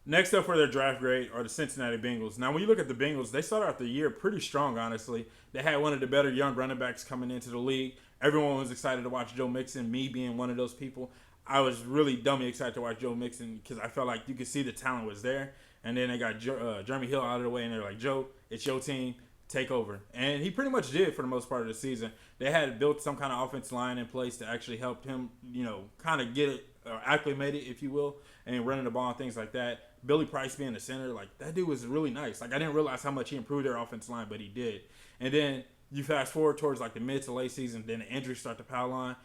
Next up for their draft grade are the Cincinnati Bengals. Now, when you look at the Bengals, they started out the year pretty strong, honestly. They had one of the better young running backs coming into the league. Everyone was excited to watch Joe Mixon, me being one of those people. I was really dummy excited to watch Joe Mixon because I felt like you could see the talent was there. And then they got Jeremy Hill out of the way, and they're like, Joe, it's your team. Take over. And he pretty much did for the most part of the season. They had built some kind of offensive line in place to actually help him, kind of get it, acclimated, if you will, and running the ball and things like that. Billy Price being the center, like that dude was really nice. Like I didn't realize how much he improved their offensive line, but he did. And then you fast forward towards like the mid to late season, then the injuries start to pile on.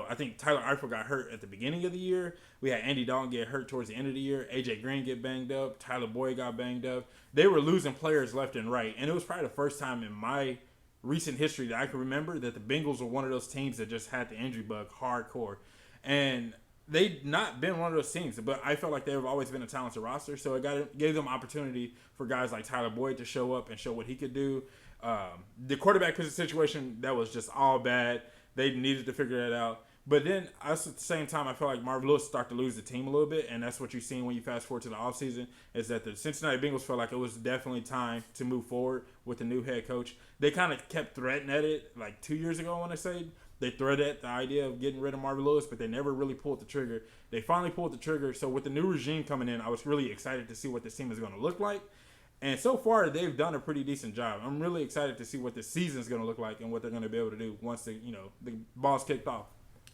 I think Tyler Eifert got hurt at the beginning of the year. We had Andy Dalton get hurt towards the end of the year. AJ Green get banged up. Tyler Boyd got banged up. They were losing players left and right. And it was probably the first time in my recent history that I can remember that the Bengals were one of those teams that just had the injury bug hardcore. And they'd not been one of those teams, but I felt like they've always been a talented roster. So it gave them opportunity for guys like Tyler Boyd to show up and show what he could do. The quarterback situation, that was just all bad. They needed to figure that out. But then, at the same time, I felt like Marvin Lewis started to lose the team a little bit, and that's what you've seen when you fast forward to the offseason, is that the Cincinnati Bengals felt like it was definitely time to move forward with the new head coach. They kind of kept threatening at it, like 2 years ago, I want to say. They threatened at the idea of getting rid of Marvin Lewis, but they never really pulled the trigger. They finally pulled the trigger. So with the new regime coming in, I was really excited to see what this team is going to look like. And so far, they've done a pretty decent job. I'm really excited to see what this season is going to look like and what they're going to be able to do once the ball's kicked off.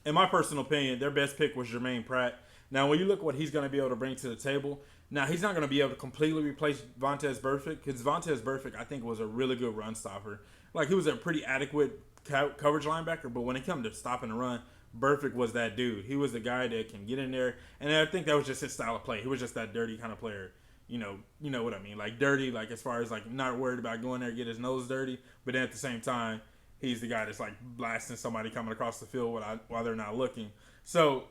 In my personal opinion, their best pick was Jermaine Pratt. Now, when you look at what he's going to be able to bring to the table, now he's not going to be able to completely replace Vontaze Burfict, because Vontaze Burfict, I think, was a really good run stopper. Like, he was a pretty adequate coverage linebacker, but when it comes to stopping the run, Burfict was that dude. He was the guy that can get in there, and I think that was just his style of play. He was just that dirty kind of player. You know what I mean? Like dirty, like as far as like not worried about going there and get his nose dirty, but then at the same time, he's the guy that's like blasting somebody coming across the field while they're not looking. So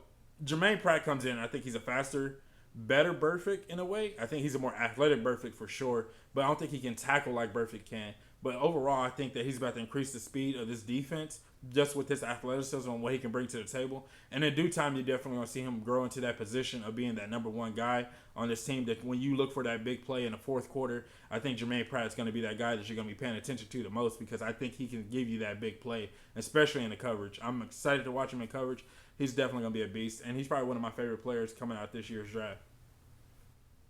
Jermaine Pratt comes in. I think he's a faster, better Burfict in a way. I think he's a more athletic Burfict for sure, but I don't think he can tackle like Burfict can. But overall, I think that he's about to increase the speed of this defense just with his athleticism and what he can bring to the table. And in due time, you're definitely going to see him grow into that position of being that number one guy on this team, that when you look for that big play in the fourth quarter, I think Jermaine Pratt is going to be that guy that you're going to be paying attention to the most, because I think he can give you that big play, especially in the coverage. I'm excited to watch him in coverage. He's definitely going to be a beast, and he's probably one of my favorite players coming out this year's draft.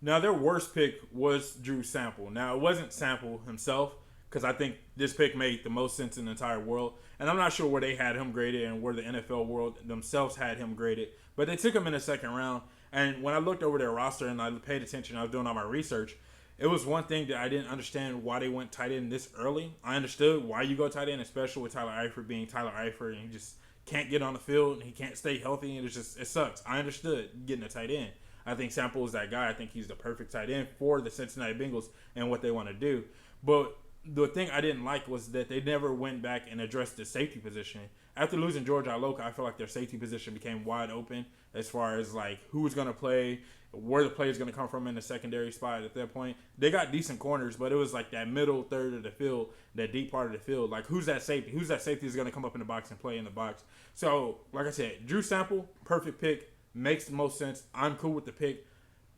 Now, their worst pick was Drew Sample. Now, it wasn't Sample himself, because I think this pick made the most sense in the entire world. And I'm not sure where they had him graded and where the NFL world themselves had him graded. But they took him in the second round. And when I looked over their roster and I paid attention, I was doing all my research, it was one thing that I didn't understand why they went tight end this early. I understood why you go tight end, especially with Tyler Eifert being Tyler Eifert, and he just can't get on the field and he can't stay healthy, and it sucks. I understood getting a tight end. I think Sample is that guy. I think he's the perfect tight end for the Cincinnati Bengals and what they want to do. But the thing I didn't like was that they never went back and addressed the safety position. After losing George Iloka, I feel like their safety position became wide open as far as like who's going to play, where the play is going to come from in the secondary spot at that point. They got decent corners, but it was like that middle third of the field, that deep part of the field. Like who's that safety? Who's that safety is going to come up in the box and play in the box? So, like I said, Drew Sample, perfect pick, makes the most sense. I'm cool with the pick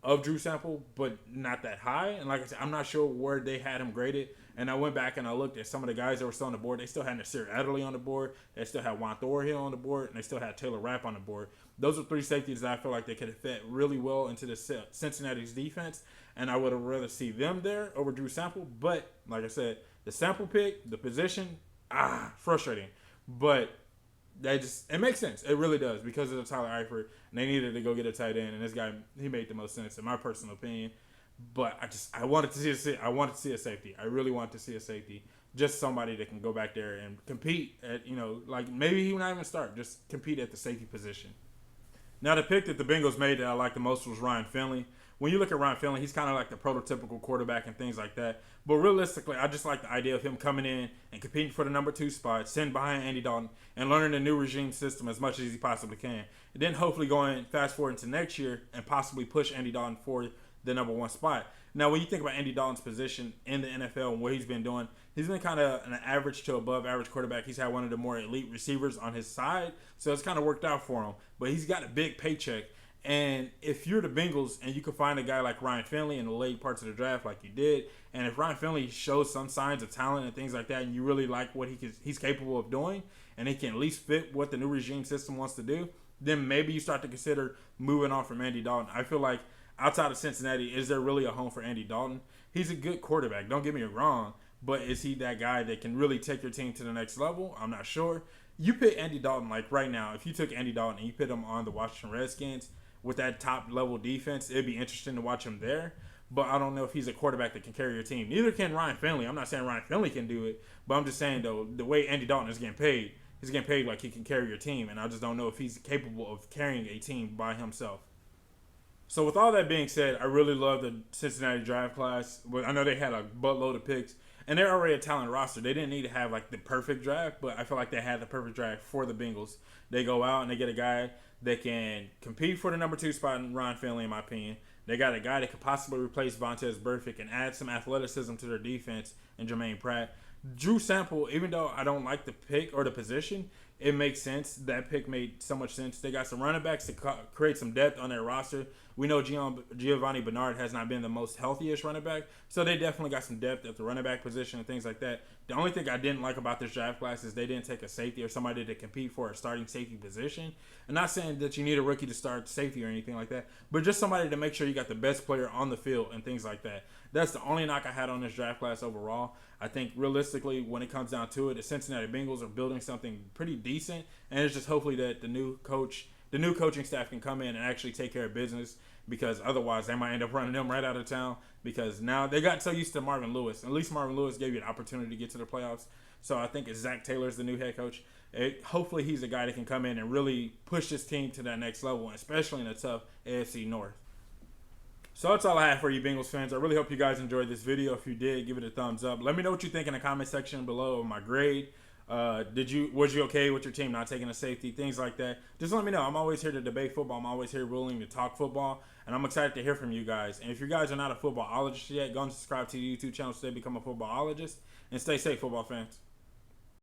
of Drew Sample, but not that high. And like I said, I'm not sure where they had him graded. And I went back and I looked at some of the guys that were still on the board. They still had Nasir Adderley on the board. They still had Juan Thorhill on the board. And they still had Taylor Rapp on the board. Those are three safeties that I feel like they could have fit really well into the Cincinnati's defense. And I would have rather see them there over Drew Sample. But, like I said, the Sample pick, the position, frustrating. But it makes sense. It really does, because of the Tyler Eifert. And they needed to go get a tight end. And this guy, he made the most sense in my personal opinion. But I wanted to see a safety. I really wanted to see a safety. Just somebody that can go back there and compete at, like maybe he would not even start. Just compete at the safety position. Now, the pick that the Bengals made that I liked the most was Ryan Finley. When you look at Ryan Finley, he's kind of like the prototypical quarterback and things like that. But realistically, I just like the idea of him coming in and competing for the number 2 spot, sitting behind Andy Dalton, and learning the new regime system as much as he possibly can. And then hopefully going fast forward into next year and possibly push Andy Dalton for the number 1 spot. Now, when you think about Andy Dalton's position in the NFL and what he's been doing, he's been kind of an average to above average quarterback. He's had one of the more elite receivers on his side, so it's kind of worked out for him. But he's got a big paycheck, And if you're the Bengals and you can find a guy like Ryan Finley in the late parts of the draft, like you did, and if Ryan Finley shows some signs of talent and things like that, and you really like what he's capable of doing, and he can at least fit what the new regime system wants to do, then maybe you start to consider moving on from Andy Dalton. I feel like outside of Cincinnati, is there really a home for Andy Dalton? He's a good quarterback. Don't get me wrong, but is he that guy that can really take your team to the next level? I'm not sure. You put Andy Dalton, like right now, if you took Andy Dalton and you put him on the Washington Redskins with that top level defense, it'd be interesting to watch him there. But I don't know if he's a quarterback that can carry your team. Neither can Ryan Finley. I'm not saying Ryan Finley can do it, but I'm just saying, though, the way Andy Dalton is getting paid, he's getting paid like he can carry your team. And I just don't know if he's capable of carrying a team by himself. So with all that being said, I really love the Cincinnati draft class. I know they had a buttload of picks, and they're already a talent roster. They didn't need to have like the perfect draft, but I feel like they had the perfect draft for the Bengals. They go out and they get a guy that can compete for the number 2 spot in Ryan Finley, in my opinion. They got a guy that could possibly replace Vontaze Burfict and add some athleticism to their defense in Jermaine Pratt. Drew Sample, even though I don't like the pick or the position, it makes sense. That pick made so much sense. They got some running backs to create some depth on their roster. We know Giovanni Bernard has not been the most healthiest running back, so they definitely got some depth at the running back position and things like that. The only thing I didn't like about this draft class is they didn't take a safety or somebody to compete for a starting safety position. I'm not saying that you need a rookie to start safety or anything like that, but just somebody to make sure you got the best player on the field and things like that. That's the only knock I had on this draft class overall. I think realistically, when it comes down to it, the Cincinnati Bengals are building something pretty decent, and it's just hopefully that the new coaching staff can come in and actually take care of business, because otherwise they might end up running them right out of town, because now they got so used to Marvin Lewis. At least Marvin Lewis gave you an opportunity to get to the playoffs. So I think Zach Taylor's the new head coach. Hopefully he's a guy that can come in and really push this team to that next level, especially in a tough AFC North. So that's all I have for you Bengals fans. I really hope you guys enjoyed this video. If you did, give it a thumbs up. Let me know what you think in the comment section below of my grade. Was you okay with your team not taking a safety? Things like that. Just let me know. I'm always here to debate football. I'm always here willing to talk football. And I'm excited to hear from you guys. And if you guys are not a footballologist yet, go and subscribe to the YouTube channel so they become a footballologist. And stay safe, football fans.